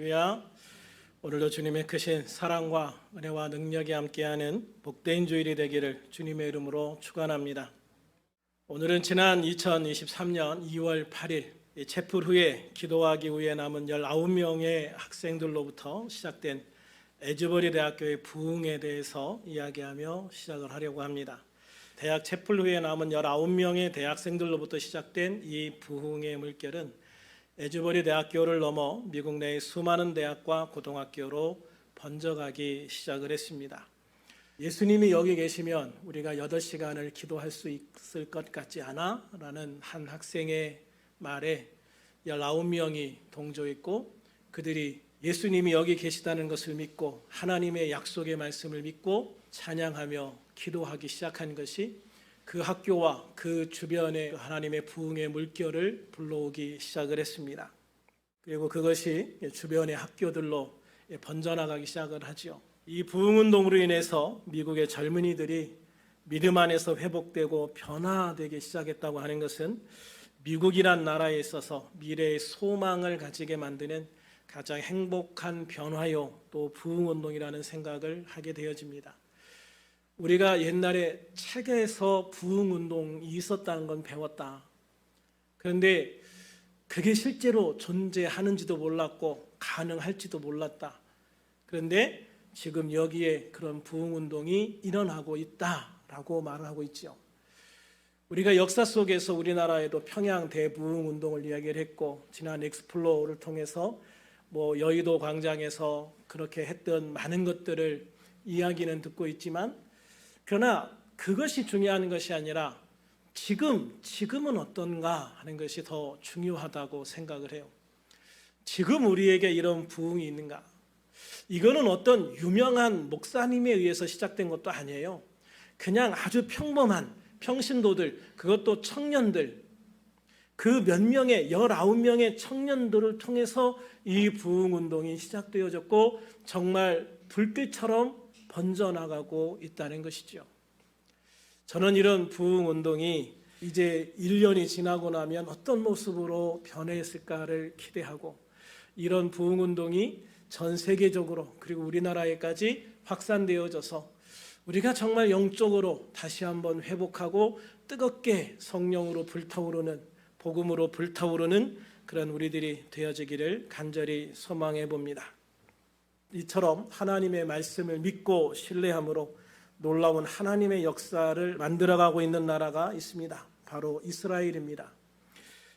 할렐루야. 오늘도 주님의 크신 사랑과 은혜와 능력이 함께하는 복된 주일이 되기를 주님의 이름으로 축원합니다. 오늘은 지난 2023년 2월 8일 채플 후에 기도하기 위해 남은 19명의 학생들로부터 시작된 에즈버리 대학교의 부흥에 대해서 이야기하며 시작을 하려고 합니다. 대학 채플 후에 남은 19명의 대학생들로부터 시작된 이 부흥의 물결은 에즈버리 대학교를 넘어 미국 내의 수많은 대학과 고등학교로 번져가기 시작을 했습니다. 예수님이 여기 계시면 우리가 8시간을 기도할 수 있을 것 같지 않아? 라는 한 학생의 말에 19명이 동조했고, 그들이 예수님이 여기 계시다는 것을 믿고 하나님의 약속의 말씀을 믿고 찬양하며 기도하기 시작한 것이 그 학교와 그 주변에 하나님의 부흥의 물결을 불러오기 시작을 했습니다. 그리고 그것이 주변의 학교들로 번져나가기 시작을 하죠. 이 부흥운동으로 인해서 미국의 젊은이들이 믿음 안에서 회복되고 변화되기 시작했다고 하는 것은 미국이란 나라에 있어서 미래의 소망을 가지게 만드는 가장 행복한 변화요, 또 부흥운동이라는 생각을 하게 되어집니다. 우리가 옛날에 책에서 부흥운동이 있었다는 건 배웠다. 그런데 그게 실제로 존재하는지도 몰랐고 가능할지도 몰랐다. 그런데 지금 여기에 그런 부흥운동이 일어나고 있다라고 말을 하고 있죠. 우리가 역사 속에서 우리나라에도 평양 대부흥운동을 이야기를 했고, 지난 엑스플로어를 통해서 여의도 광장에서 그렇게 했던 많은 것들을 이야기는 듣고 있지만, 그러나 그것이 중요한 것이 아니라 지금은 어떤가 하는 것이 더 중요하다고 생각을 해요. 지금 우리에게 이런 부흥이 있는가? 이거는 어떤 유명한 목사님에 의해서 시작된 것도 아니에요. 그냥 아주 평범한 평신도들, 그것도 청년들, 그 몇 명의 19명의 청년들을 통해서 이 부흥운동이 시작되어졌고 정말 불빛처럼 번져나가고 있다는 것이죠. 저는 이런 부흥운동이 이제 1년이 지나고 나면 어떤 모습으로 변했을까를 기대하고, 이런 부흥운동이 전 세계적으로 그리고 우리나라에까지 확산되어져서 우리가 정말 영적으로 다시 한번 회복하고 뜨겁게 성령으로 불타오르는, 복음으로 불타오르는 그런 우리들이 되어지기를 간절히 소망해 봅니다. 이처럼 하나님의 말씀을 믿고 신뢰함으로 놀라운 하나님의 역사를 만들어가고 있는 나라가 있습니다. 바로 이스라엘입니다.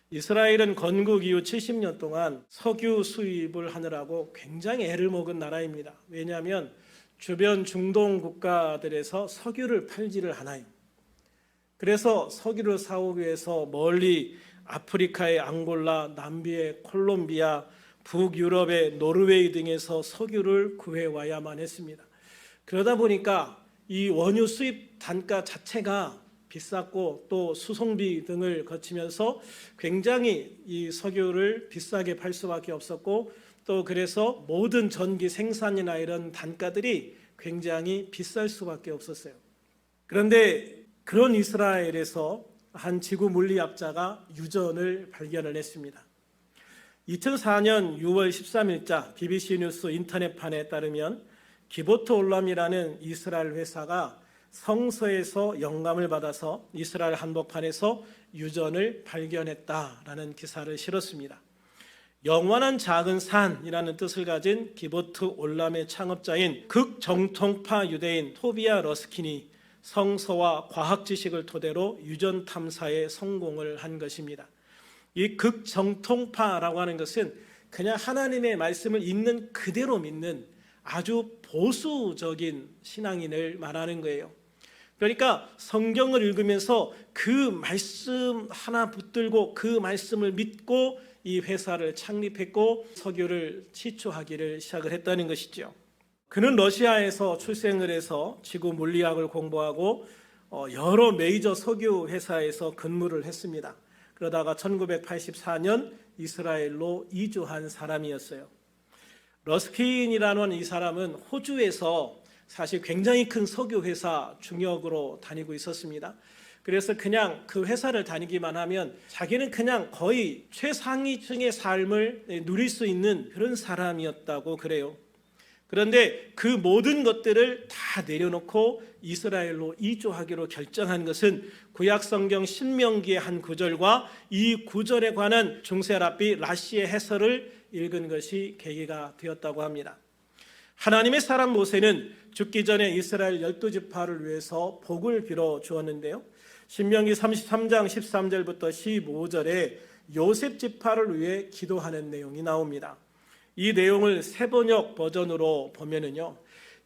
이스라엘은 건국 이후 70년 동안 석유 수입을 하느라고 굉장히 애를 먹은 나라입니다. 왜냐하면 주변 중동 국가들에서 석유를 팔지를 않아요. 그래서 석유를 사오기 위해서 멀리 아프리카의 앙골라, 남미의 콜롬비아, 북유럽의 노르웨이 등에서 석유를 구해와야만 했습니다. 그러다 보니까 이 원유 수입 단가 자체가 비쌌고, 또 수송비 등을 거치면서 굉장히 이 석유를 비싸게 팔 수밖에 없었고, 또 그래서 모든 전기 생산이나 이런 단가들이 굉장히 비쌀 수밖에 없었어요. 그런데 그런 이스라엘에서 한 지구 물리학자가 유전을 발견을 했습니다. 2004년 6월 13일자 BBC 뉴스 인터넷판에 따르면 기보트 올람이라는 이스라엘 회사가 성서에서 영감을 받아서 이스라엘 한복판에서 유전을 발견했다라는 기사를 실었습니다. 영원한 작은 산이라는 뜻을 가진 기보트 올람의 창업자인 극정통파 유대인 토비아 러스킨이 성서와 과학 지식을 토대로 유전 탐사에 성공을 한 것입니다. 이 극정통파라고 하는 것은 그냥 하나님의 말씀을 있는 그대로 믿는 아주 보수적인 신앙인을 말하는 거예요. 그러니까 성경을 읽으면서 그 말씀 하나 붙들고 그 말씀을 믿고 이 회사를 창립했고 석유를 취초하기를 시작을 했다는 것이죠. 그는 러시아에서 출생을 해서 지구 물리학을 공부하고 여러 메이저 석유 회사에서 근무를 했습니다. 그러다가 1984년 이스라엘로 이주한 사람이었어요. 러스킨이라는 이 사람은 호주에서 사실 굉장히 큰 석유 회사 중역으로 다니고 있었습니다. 그래서 그냥 그 회사를 다니기만 하면 자기는 그냥 거의 최상위층의 삶을 누릴 수 있는 그런 사람이었다고 그래요. 그런데 그 모든 것들을 다 내려놓고 이스라엘로 이주하기로 결정한 것은 구약성경 신명기의 한 구절과 이 구절에 관한 중세 랍비 라시의 해설을 읽은 것이 계기가 되었다고 합니다. 하나님의 사람 모세는 죽기 전에 이스라엘 12지파를 위해서 복을 빌어 주었는데요. 신명기 33장 13절부터 15절에 요셉 지파를 위해 기도하는 내용이 나옵니다. 이 내용을 세번역 버전으로 보면은요,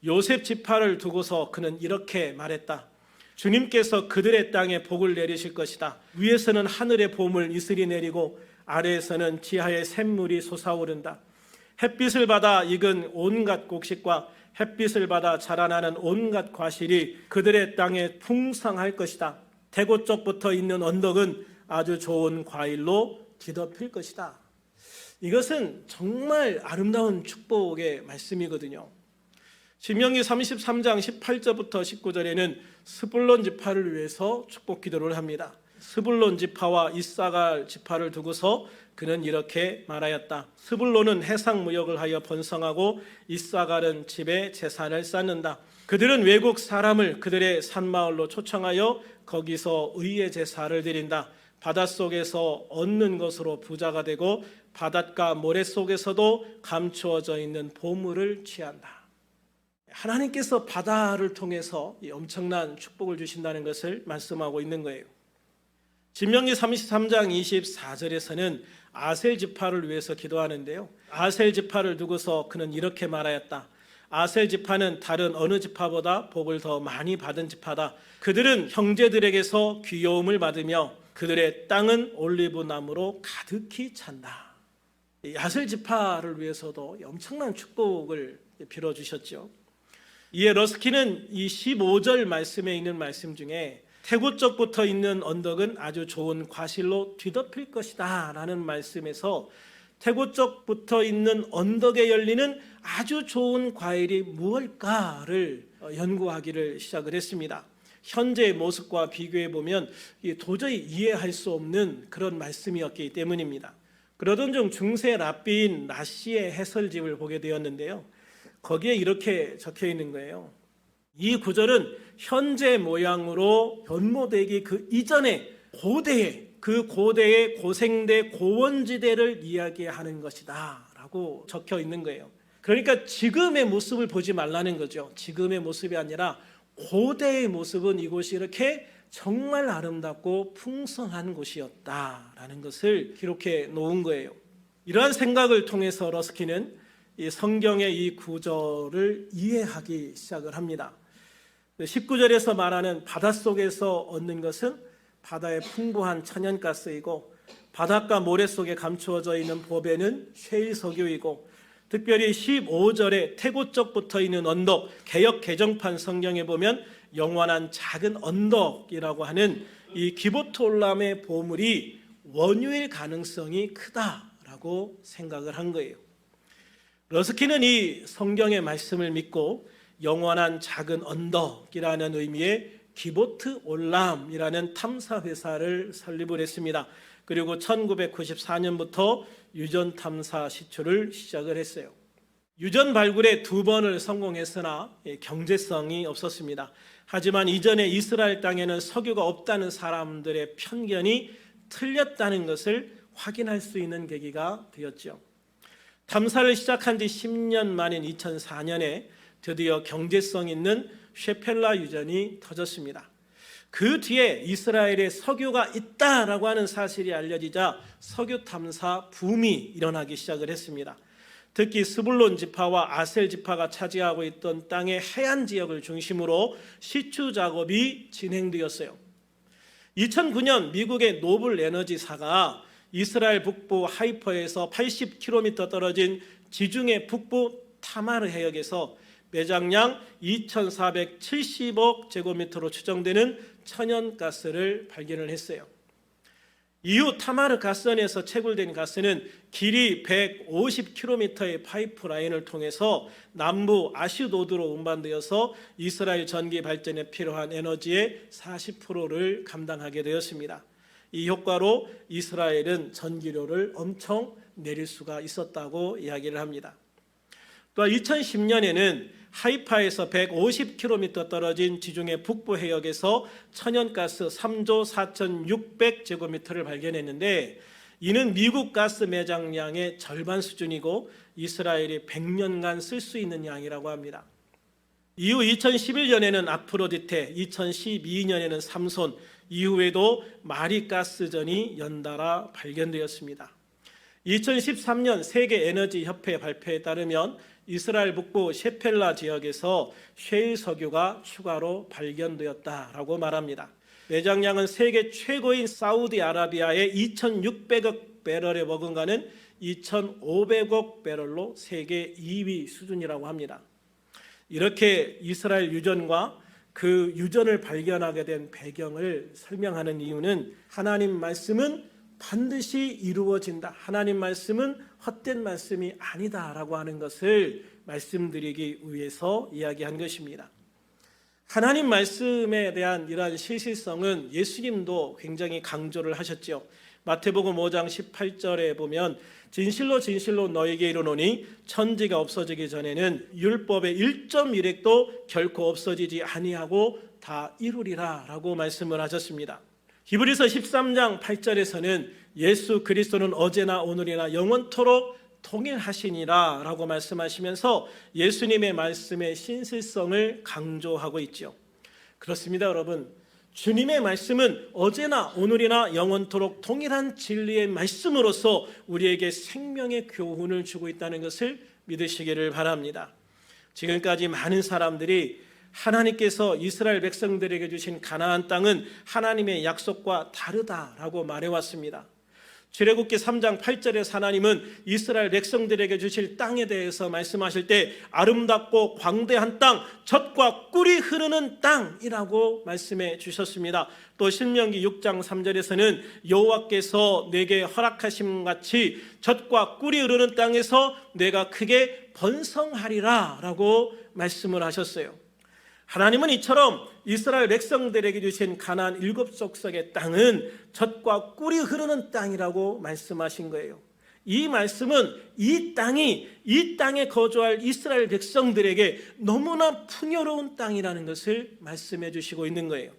요셉 지파를 두고서 그는 이렇게 말했다. 주님께서 그들의 땅에 복을 내리실 것이다. 위에서는 하늘의 봄을 이슬이 내리고 아래에서는 지하의 샘물이 솟아오른다. 햇빛을 받아 익은 온갖 곡식과 햇빛을 받아 자라나는 온갖 과실이 그들의 땅에 풍성할 것이다. 대고 쪽부터 있는 언덕은 아주 좋은 과일로 뒤덮일 것이다. 이것은 정말 아름다운 축복의 말씀이거든요. 신명기 33장 18절부터 19절에는 스불론 지파를 위해서 축복 기도를 합니다. 스불론 지파와 이사갈 지파를 두고서 그는 이렇게 말하였다. 스불론은 해상 무역을 하여 번성하고 이사갈은 집에 재산을 쌓는다. 그들은 외국 사람을 그들의 산마을로 초청하여 거기서 의의 제사를 드린다. 바닷속에서 얻는 것으로 부자가 되고 바닷가 모래 속에서도 감추어져 있는 보물을 취한다. 하나님께서 바다를 통해서 엄청난 축복을 주신다는 것을 말씀하고 있는 거예요. 신명기 33장 24절에서는 아셀 지파를 위해서 기도하는데요. 아셀 지파를 두고서 그는 이렇게 말하였다. 아셀 지파는 다른 어느 지파보다 복을 더 많이 받은 지파다. 그들은 형제들에게서 귀여움을 받으며 그들의 땅은 올리브 나무로 가득히 찬다. 아셀 지파를 위해서도 엄청난 축복을 빌어주셨죠. 이에 러스키는 이 15절 말씀에 있는 말씀 중에 태고 쪽부터 있는 언덕은 아주 좋은 과실로 뒤덮일 것이다 라는 말씀에서 태고 쪽부터 있는 언덕에 열리는 아주 좋은 과일이 무엇일까를 연구하기를 시작을 했습니다. 현재의 모습과 비교해 보면 도저히 이해할 수 없는 그런 말씀이었기 때문입니다. 그러던 중 중세 랍비인 라시의 해설집을 보게 되었는데요. 거기에 이렇게 적혀 있는 거예요. 이 구절은 현재 모양으로 변모되기 그 이전에 고대의 고생대 고원지대를 이야기하는 것이다 라고 적혀 있는 거예요. 그러니까 지금의 모습을 보지 말라는 거죠. 지금의 모습이 아니라 고대의 모습은 이곳이 이렇게 정말 아름답고 풍성한 곳이었다라는 것을 기록해 놓은 거예요. 이러한 생각을 통해서 러스키는 이 성경의 이 구절을 이해하기 시작을 합니다. 19절에서 말하는 바닷속에서 얻는 것은 바다의 풍부한 천연가스이고 바닷가 모래 속에 감추어져 있는 보배는 쉐일석유이고 특별히 15절에 태고 쪽부터 있는 언덕, 개역 개정판 성경에 보면 영원한 작은 언덕이라고 하는 이 기보트 올람의 보물이 원유일 가능성이 크다라고 생각을 한 거예요. 러스키는 이 성경의 말씀을 믿고 영원한 작은 언덕이라는 의미의 기보트 올람이라는 탐사 회사를 설립을 했습니다. 그리고 1994년부터 유전 탐사 시초를 시작을 했어요. 유전 발굴에 2번을 성공했으나 경제성이 없었습니다. 하지만 이전에 이스라엘 땅에는 석유가 없다는 사람들의 편견이 틀렸다는 것을 확인할 수 있는 계기가 되었죠. 탐사를 시작한 지 10년 만인 2004년에 드디어 경제성 있는 셰펠라 유전이 터졌습니다. 그 뒤에 이스라엘에 석유가 있다라고 하는 사실이 알려지자 석유 탐사 붐이 일어나기 시작을 했습니다. 특히 스불론 지파와 아셀 지파가 차지하고 있던 땅의 해안 지역을 중심으로 시추 작업이 진행되었어요. 2009년 미국의 노블 에너지사가 이스라엘 북부 하이퍼에서 80km 떨어진 지중해 북부 타마르 해역에서 매장량 2,470억 제곱미터로 추정되는 천연가스를 발견을 했어요. 이후 타마르 가스원에서 채굴된 가스는 길이 150km의 파이프라인을 통해서 남부 아슈도드로 운반되어서 이스라엘 전기 발전에 필요한 에너지의 40%를 감당하게 되었습니다. 이 효과로 이스라엘은 전기료를 엄청 내릴 수가 있었다고 이야기를 합니다. 또 2010년에는 하이파에서 150km 떨어진 지중해 북부 해역에서 천연가스 3조 4,600제곱미터를 발견했는데, 이는 미국 가스 매장량의 절반 수준이고 이스라엘이 100년간 쓸 수 있는 양이라고 합니다. 이후 2011년에는 아프로디테, 2012년에는 삼손, 이후에도 마리가스전이 연달아 발견되었습니다. 2013년 세계에너지협회 발표에 따르면 이스라엘 북부 셰펠라 지역에서 셰일 석유가 추가로 발견되었다라고 말합니다. 매장량은 세계 최고인 사우디아라비아의 2,600억 배럴에 머금가는 2,500억 배럴로 세계 2위 수준이라고 합니다. 이렇게 이스라엘 유전과 그 유전을 발견하게 된 배경을 설명하는 이유는 하나님 말씀은 반드시 이루어진다, 하나님 말씀은 헛된 말씀이 아니다라고 하는 것을 말씀드리기 위해서 이야기한 것입니다. 하나님 말씀에 대한 이러한 실실성은 예수님도 굉장히 강조를 하셨죠. 마태복음 5장 18절에 보면 진실로 진실로 너에게 이르노니 천지가 없어지기 전에는 율법의 1.1획도 결코 없어지지 아니하고 다 이루리라 라고 말씀을 하셨습니다. 히브리서 13장 8절에서는 예수 그리스도는 어제나 오늘이나 영원토록 동일하시니라 라고 말씀하시면서 예수님의 말씀의 신실성을 강조하고 있죠. 그렇습니다, 여러분. 주님의 말씀은 어제나 오늘이나 영원토록 동일한 진리의 말씀으로서 우리에게 생명의 교훈을 주고 있다는 것을 믿으시기를 바랍니다. 지금까지 많은 사람들이 하나님께서 이스라엘 백성들에게 주신 가나안 땅은 하나님의 약속과 다르다라고 말해왔습니다. 출애굽기 3장 8절에서 하나님은 이스라엘 백성들에게 주실 땅에 대해서 말씀하실 때 아름답고 광대한 땅, 젖과 꿀이 흐르는 땅이라고 말씀해 주셨습니다. 또 신명기 6장 3절에서는 여호와께서 내게 허락하심 같이 젖과 꿀이 흐르는 땅에서 내가 크게 번성하리라 라고 말씀을 하셨어요. 하나님은 이처럼 이스라엘 백성들에게 주신 가나안 7족속의 땅은 젖과 꿀이 흐르는 땅이라고 말씀하신 거예요. 이 말씀은 이 땅에 거주할 이스라엘 백성들에게 너무나 풍요로운 땅이라는 것을 말씀해 주시고 있는 거예요.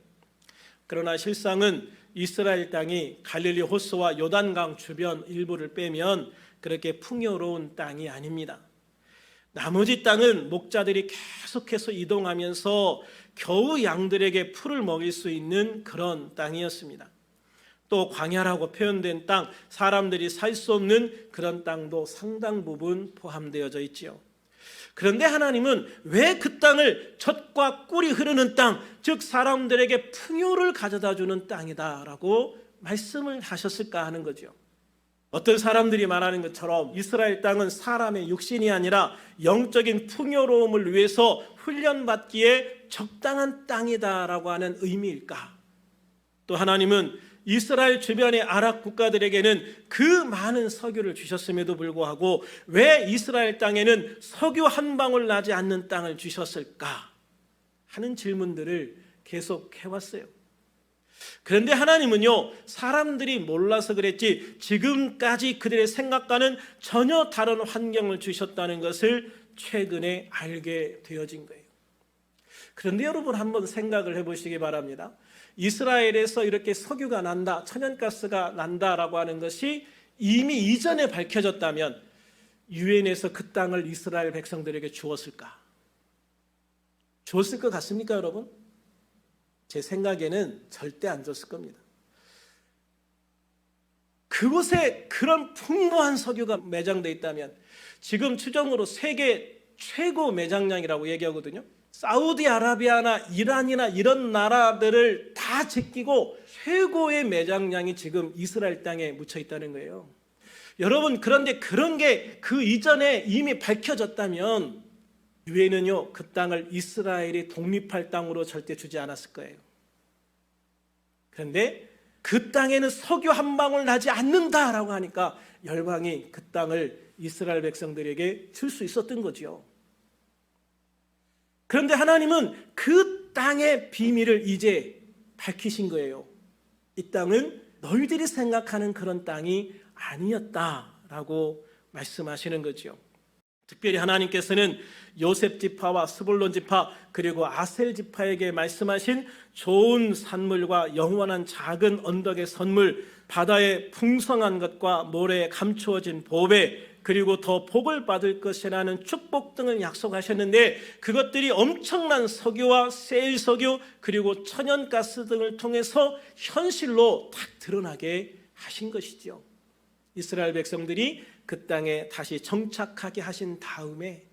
그러나 실상은 이스라엘 땅이 갈릴리 호수와 요단강 주변 일부를 빼면 그렇게 풍요로운 땅이 아닙니다. 나머지 땅은 목자들이 계속해서 이동하면서 겨우 양들에게 풀을 먹일 수 있는 그런 땅이었습니다. 또 광야라고 표현된 땅, 사람들이 살 수 없는 그런 땅도 상당 부분 포함되어져 있지요. 그런데 하나님은 왜 그 땅을 젖과 꿀이 흐르는 땅, 즉 사람들에게 풍요를 가져다 주는 땅이다라고 말씀을 하셨을까 하는 거죠. 어떤 사람들이 말하는 것처럼 이스라엘 땅은 사람의 육신이 아니라 영적인 풍요로움을 위해서 훈련받기에 적당한 땅이다라고 하는 의미일까? 또 하나님은 이스라엘 주변의 아랍 국가들에게는 그 많은 석유를 주셨음에도 불구하고 왜 이스라엘 땅에는 석유 한 방울 나지 않는 땅을 주셨을까? 하는 질문들을 계속 해왔어요. 그런데 하나님은요, 사람들이 몰라서 그랬지 지금까지 그들의 생각과는 전혀 다른 환경을 주셨다는 것을 최근에 알게 되어진 거예요. 그런데 여러분 한번 생각을 해보시기 바랍니다. 이스라엘에서 이렇게 석유가 난다, 천연가스가 난다라고 하는 것이 이미 이전에 밝혀졌다면 유엔에서 그 땅을 이스라엘 백성들에게 주었을까? 주었을 것 같습니까, 여러분? 제 생각에는 절대 안 줬을 겁니다. 그곳에 그런 풍부한 석유가 매장되어 있다면 지금 추정으로 세계 최고 매장량이라고 얘기하거든요. 사우디아라비아나 이란이나 이런 나라들을 다 제끼고 최고의 매장량이 지금 이스라엘 땅에 묻혀 있다는 거예요. 여러분, 그런데 그런 게 그 이전에 이미 밝혀졌다면 유엔은요, 그 땅을 이스라엘이 독립할 땅으로 절대 주지 않았을 거예요. 그런데 그 땅에는 석유 한 방울 나지 않는다라고 하니까 열방이 그 땅을 이스라엘 백성들에게 줄 수 있었던 거죠. 그런데 하나님은 그 땅의 비밀을 이제 밝히신 거예요. 이 땅은 너희들이 생각하는 그런 땅이 아니었다라고 말씀하시는 거죠. 특별히 하나님께서는 요셉 지파와 스불론 지파 그리고 아셀 지파에게 말씀하신 좋은 산물과 영원한 작은 언덕의 선물, 바다의 풍성한 것과 모래에 감추어진 보배, 그리고 더 복을 받을 것이라는 축복 등을 약속하셨는데, 그것들이 엄청난 석유와 세일석유 그리고 천연가스 등을 통해서 현실로 딱 드러나게 하신 것이죠. 이스라엘 백성들이 그 땅에 다시 정착하게 하신 다음에,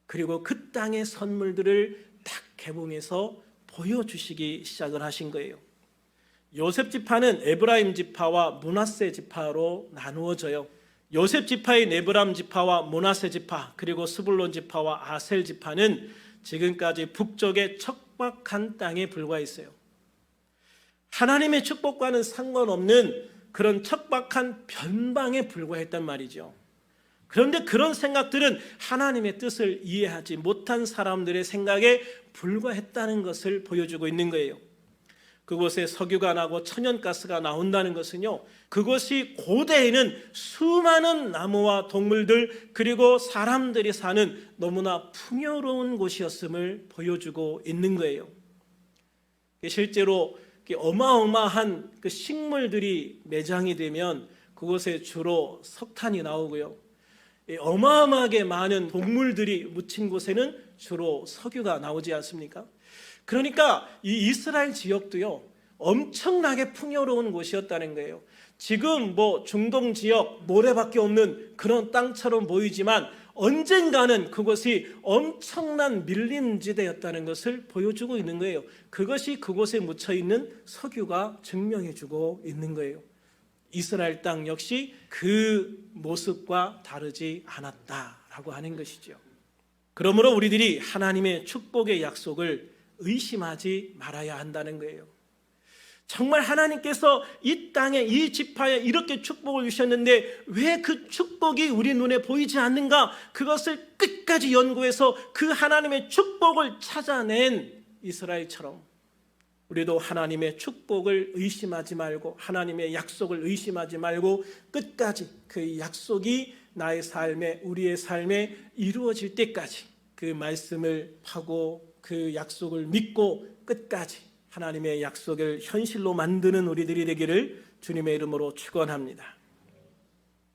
그리고 그 땅의 선물들을 딱 개봉해서 보여주시기 시작을 하신 거예요. 요셉 지파는 에브라임 지파와 므낫세 지파로 나누어져요. 요셉 지파의 에브라임 지파와 므낫세 지파 그리고 스불론 지파와 아셀 지파는 지금까지 북쪽의 척박한 땅에 불과했어요. 하나님의 축복과는 상관없는 그런 척박한 변방에 불과했단 말이죠. 그런데 그런 생각들은 하나님의 뜻을 이해하지 못한 사람들의 생각에 불과했다는 것을 보여주고 있는 거예요. 그곳에 석유가 나고 천연가스가 나온다는 것은요, 그것이 고대에는 수많은 나무와 동물들 그리고 사람들이 사는 너무나 풍요로운 곳이었음을 보여주고 있는 거예요. 실제로 어마어마한 그 식물들이 매장이 되면 그곳에 주로 석탄이 나오고요, 어마어마하게 많은 동물들이 묻힌 곳에는 주로 석유가 나오지 않습니까? 그러니까 이 이스라엘 지역도요, 엄청나게 풍요로운 곳이었다는 거예요. 지금 중동 지역 모래밖에 없는 그런 땅처럼 보이지만 언젠가는 그것이 엄청난 밀림지대였다는 것을 보여주고 있는 거예요. 그것이 그곳에 묻혀 있는 석유가 증명해주고 있는 거예요. 이스라엘 땅 역시 그 모습과 다르지 않았다라고 하는 것이죠. 그러므로 우리들이 하나님의 축복의 약속을 의심하지 말아야 한다는 거예요. 정말 하나님께서 이 땅에 이 지파에 이렇게 축복을 주셨는데 왜 그 축복이 우리 눈에 보이지 않는가? 그것을 끝까지 연구해서 그 하나님의 축복을 찾아낸 이스라엘처럼 우리도 하나님의 축복을 의심하지 말고 하나님의 약속을 의심하지 말고 끝까지 그 약속이 나의 삶에, 우리의 삶에 이루어질 때까지 그 말씀을 하고 그 약속을 믿고 끝까지 하나님의 약속을 현실로 만드는 우리들이 되기를 주님의 이름으로 축원합니다.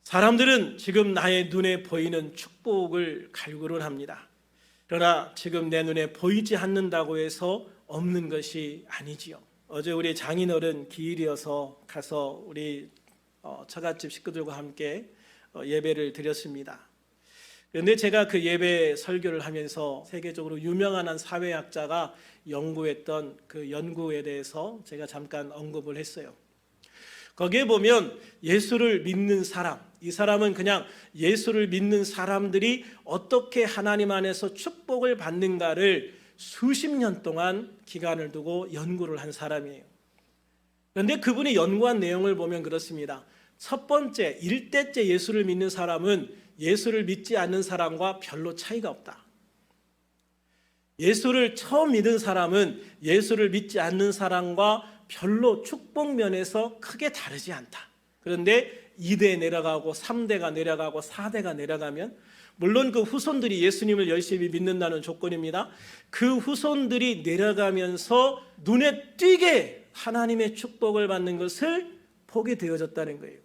사람들은 지금 나의 눈에 보이는 축복을 갈구를 합니다. 그러나 지금 내 눈에 보이지 않는다고 해서 없는 것이 아니지요. 어제 우리 장인어른 기일이어서 가서 우리 처갓집 식구들과 함께 예배를 드렸습니다. 그런데 제가 그 예배 설교를 하면서 세계적으로 유명한 한 사회학자가 연구했던 그 연구에 대해서 제가 잠깐 언급을 했어요. 거기에 보면 예수를 믿는 사람, 이 사람은 그냥 예수를 믿는 사람들이 어떻게 하나님 안에서 축복을 받는가를 수십 년 동안 기간을 두고 연구를 한 사람이에요. 그런데 그분이 연구한 내용을 보면 그렇습니다. 첫 번째, 1대째 예수를 믿는 사람은 예수를 믿지 않는 사람과 별로 차이가 없다. 예수를 처음 믿은 사람은 예수를 믿지 않는 사람과 별로 축복 면에서 크게 다르지 않다. 그런데 2대 내려가고 3대가 내려가고 4대가 내려가면, 물론 그 후손들이 예수님을 열심히 믿는다는 조건입니다. 그 후손들이 내려가면서 눈에 띄게 하나님의 축복을 받는 것을 보게 되어졌다는 거예요.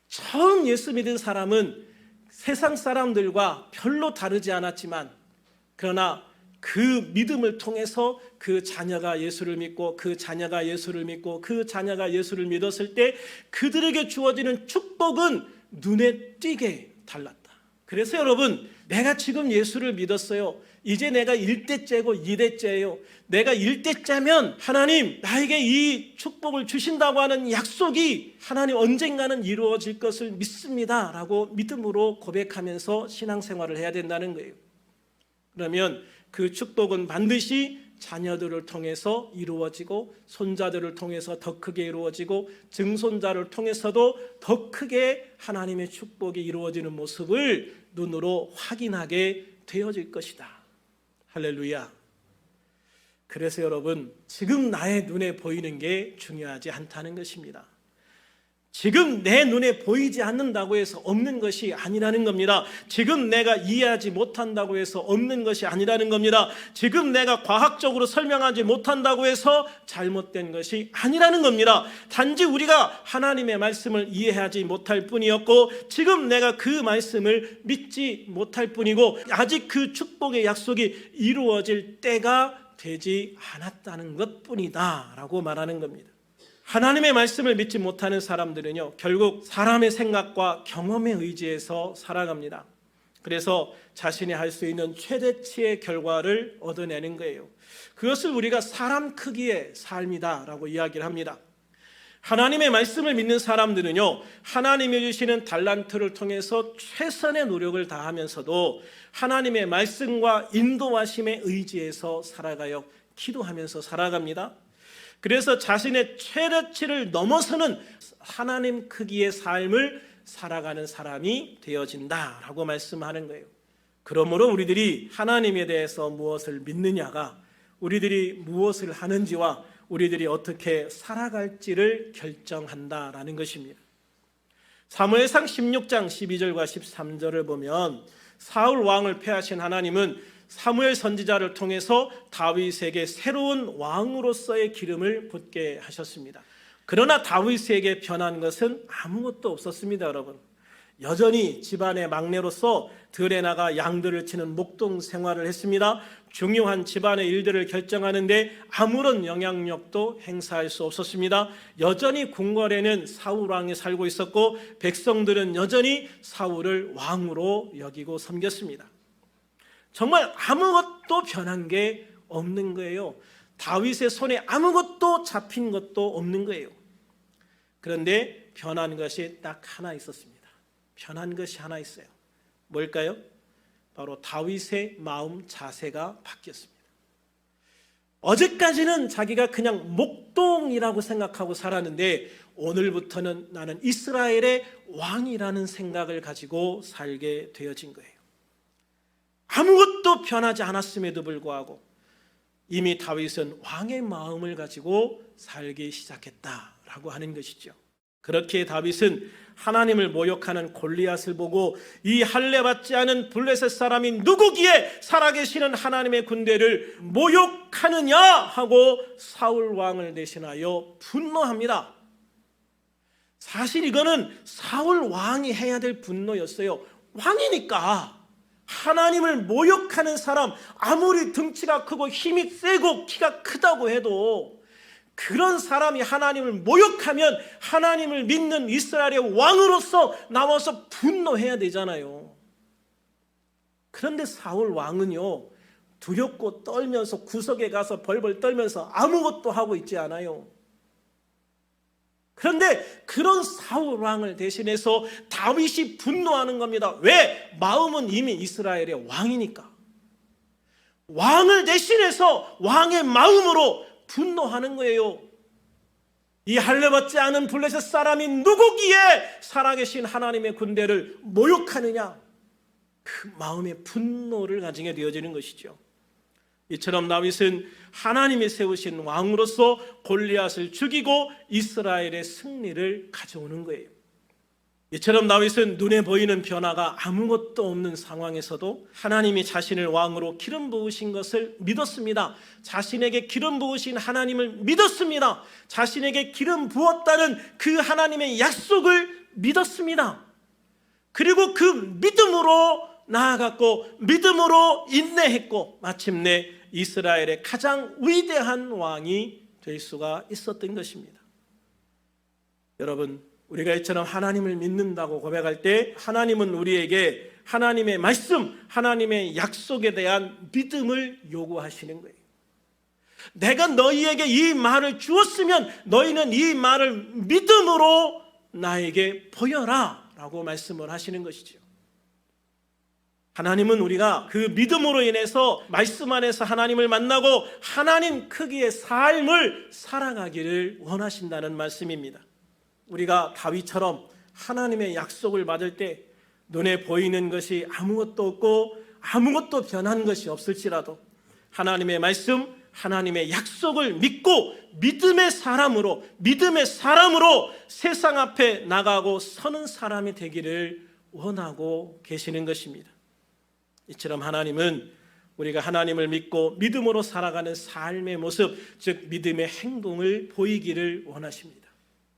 처음 예수 믿은 사람은 세상 사람들과 별로 다르지 않았지만, 그러나 그 믿음을 통해서 그 자녀가 예수를 믿고 그 자녀가 예수를 믿고 그 자녀가 예수를 믿었을 때 그들에게 주어지는 축복은 눈에 띄게 달랐다. 그래서 여러분, 내가 지금 예수를 믿었어요. 이제 내가 1대째고 2대째예요. 내가 1대째면 하나님 나에게 이 축복을 주신다고 하는 약속이 하나님 언젠가는 이루어질 것을 믿습니다 라고 믿음으로 고백하면서 신앙생활을 해야 된다는 거예요. 그러면 그 축복은 반드시 자녀들을 통해서 이루어지고 손자들을 통해서 더 크게 이루어지고 증손자를 통해서도 더 크게 하나님의 축복이 이루어지는 모습을 눈으로 확인하게 되어질 것이다. 할렐루야. 그래서 여러분, 지금 나의 눈에 보이는 게 중요하지 않다는 것입니다. 지금 내 눈에 보이지 않는다고 해서 없는 것이 아니라는 겁니다. 지금 내가 이해하지 못한다고 해서 없는 것이 아니라는 겁니다. 지금 내가 과학적으로 설명하지 못한다고 해서 잘못된 것이 아니라는 겁니다. 단지 우리가 하나님의 말씀을 이해하지 못할 뿐이었고, 지금 내가 그 말씀을 믿지 못할 뿐이고, 아직 그 축복의 약속이 이루어질 때가 되지 않았다는 것뿐이다 라고 말하는 겁니다. 하나님의 말씀을 믿지 못하는 사람들은요, 결국 사람의 생각과 경험에 의지해서 살아갑니다. 그래서 자신이 할 수 있는 최대치의 결과를 얻어내는 거예요. 그것을 우리가 사람 크기의 삶이다라고 이야기를 합니다. 하나님의 말씀을 믿는 사람들은요, 하나님이 주시는 달란트를 통해서 최선의 노력을 다하면서도 하나님의 말씀과 인도하심에 의지해서 살아가요. 기도하면서 살아갑니다. 그래서 자신의 최대치를 넘어서는 하나님 크기의 삶을 살아가는 사람이 되어진다라고 말씀하는 거예요. 그러므로 우리들이 하나님에 대해서 무엇을 믿느냐가 우리들이 무엇을 하는지와 우리들이 어떻게 살아갈지를 결정한다라는 것입니다. 사무엘상 16장 12절과 13절을 보면 사울 왕을 패하신 하나님은 사무엘 선지자를 통해서 다윗에게 새로운 왕으로서의 기름을 붓게 하셨습니다. 그러나 다윗에게 변한 것은 아무것도 없었습니다. 여러분, 여전히 집안의 막내로서 들에 나가 양들을 치는 목동 생활을 했습니다. 중요한 집안의 일들을 결정하는데 아무런 영향력도 행사할 수 없었습니다. 여전히 궁궐에는 사울 왕이 살고 있었고, 백성들은 여전히 사울을 왕으로 여기고 섬겼습니다. 정말 아무것도 변한 게 없는 거예요. 다윗의 손에 아무것도 잡힌 것도 없는 거예요. 그런데 변한 것이 딱 하나 있었습니다. 변한 것이 하나 있어요. 뭘까요? 바로 다윗의 마음 자세가 바뀌었습니다. 어제까지는 자기가 그냥 목동이라고 생각하고 살았는데, 오늘부터는 나는 이스라엘의 왕이라는 생각을 가지고 살게 되어진 거예요. 아무것도 변하지 않았음에도 불구하고 이미 다윗은 왕의 마음을 가지고 살기 시작했다라고 하는 것이죠. 그렇게 다윗은 하나님을 모욕하는 골리앗을 보고 이 할례받지 않은 블레셋 사람이 누구기에 살아계시는 하나님의 군대를 모욕하느냐 하고 사울 왕을 대신하여 분노합니다. 사실 이거는 사울 왕이 해야 될 분노였어요. 왕이니까. 하나님을 모욕하는 사람, 아무리 등치가 크고 힘이 세고 키가 크다고 해도 그런 사람이 하나님을 모욕하면 하나님을 믿는 이스라엘의 왕으로서 나와서 분노해야 되잖아요. 그런데 사울 왕은요, 두렵고 떨면서 구석에 가서 벌벌 떨면서 아무것도 하고 있지 않아요. 그런데 그런 사울 왕을 대신해서 다윗이 분노하는 겁니다. 왜? 마음은 이미 이스라엘의 왕이니까. 왕을 대신해서 왕의 마음으로 분노하는 거예요. 이 할례받지 않은 블레셋 사람이 누구기에 살아계신 하나님의 군대를 모욕하느냐? 그 마음의 분노를 가지게 되어지는 것이죠. 이처럼 다윗은 하나님이 세우신 왕으로서 골리앗을 죽이고 이스라엘의 승리를 가져오는 거예요. 이처럼 다윗은 눈에 보이는 변화가 아무것도 없는 상황에서도 하나님이 자신을 왕으로 기름 부으신 것을 믿었습니다. 자신에게 기름 부으신 하나님을 믿었습니다. 자신에게 기름 부었다는 그 하나님의 약속을 믿었습니다. 그리고 그 믿음으로 나아갔고 믿음으로 인내했고 마침내 이스라엘의 가장 위대한 왕이 될 수가 있었던 것입니다. 여러분, 우리가 이처럼 하나님을 믿는다고 고백할 때 하나님은 우리에게 하나님의 말씀, 하나님의 약속에 대한 믿음을 요구하시는 거예요. 내가 너희에게 이 말을 주었으면 너희는 이 말을 믿음으로 나에게 보여라 라고 말씀을 하시는 것이죠. 하나님은 우리가 그 믿음으로 인해서 말씀 안에서 하나님을 만나고 하나님 크기의 삶을 살아가기를 원하신다는 말씀입니다. 우리가 다윗처럼 하나님의 약속을 받을 때 눈에 보이는 것이 아무것도 없고 아무것도 변한 것이 없을지라도 하나님의 말씀, 하나님의 약속을 믿고 믿음의 사람으로 세상 앞에 나가고 서는 사람이 되기를 원하고 계시는 것입니다. 이처럼 하나님은 우리가 하나님을 믿고 믿음으로 살아가는 삶의 모습, 즉 믿음의 행동을 보이기를 원하십니다.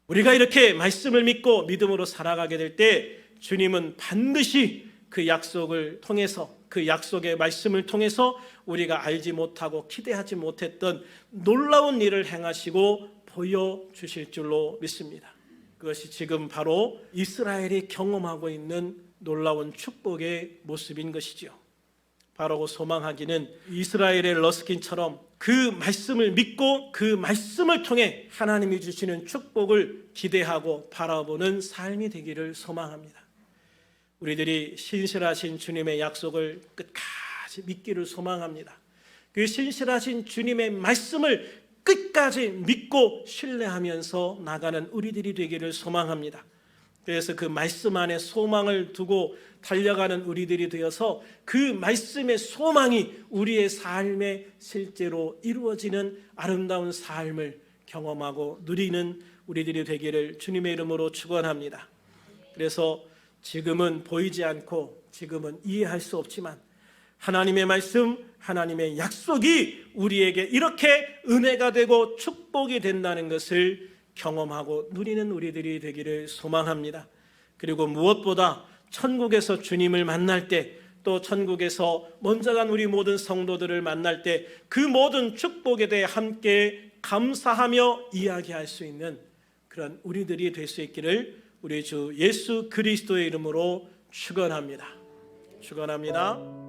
우리가 이렇게 말씀을 믿고 믿음으로 살아가게 될 때 주님은 반드시 그 약속을 통해서, 그 약속의 말씀을 통해서 우리가 알지 못하고 기대하지 못했던 놀라운 일을 행하시고 보여주실 줄로 믿습니다. 그것이 지금 바로 이스라엘이 경험하고 있는 놀라운 축복의 모습인 것이죠. 바라고 소망하기는 이스라엘의 러스킨처럼 그 말씀을 믿고 그 말씀을 통해 하나님이 주시는 축복을 기대하고 바라보는 삶이 되기를 소망합니다. 우리들이 신실하신 주님의 약속을 끝까지 믿기를 소망합니다. 그 신실하신 주님의 말씀을 끝까지 믿고 신뢰하면서 나가는 우리들이 되기를 소망합니다. 그래서 그 말씀 안에 소망을 두고 달려가는 우리들이 되어서 그 말씀의 소망이 우리의 삶에 실제로 이루어지는 아름다운 삶을 경험하고 누리는 우리들이 되기를 주님의 이름으로 축원합니다. 그래서 지금은 보이지 않고 지금은 이해할 수 없지만 하나님의 말씀, 하나님의 약속이 우리에게 이렇게 은혜가 되고 축복이 된다는 것을 경험하고 누리는 우리들이 되기를 소망합니다. 그리고 무엇보다 천국에서 주님을 만날 때, 또 천국에서 먼저 간 우리 모든 성도들을 만날 때 그 모든 축복에 대해 함께 감사하며 이야기할 수 있는 그런 우리들이 될 수 있기를 우리 주 예수 그리스도의 이름으로 축원합니다. 축원합니다.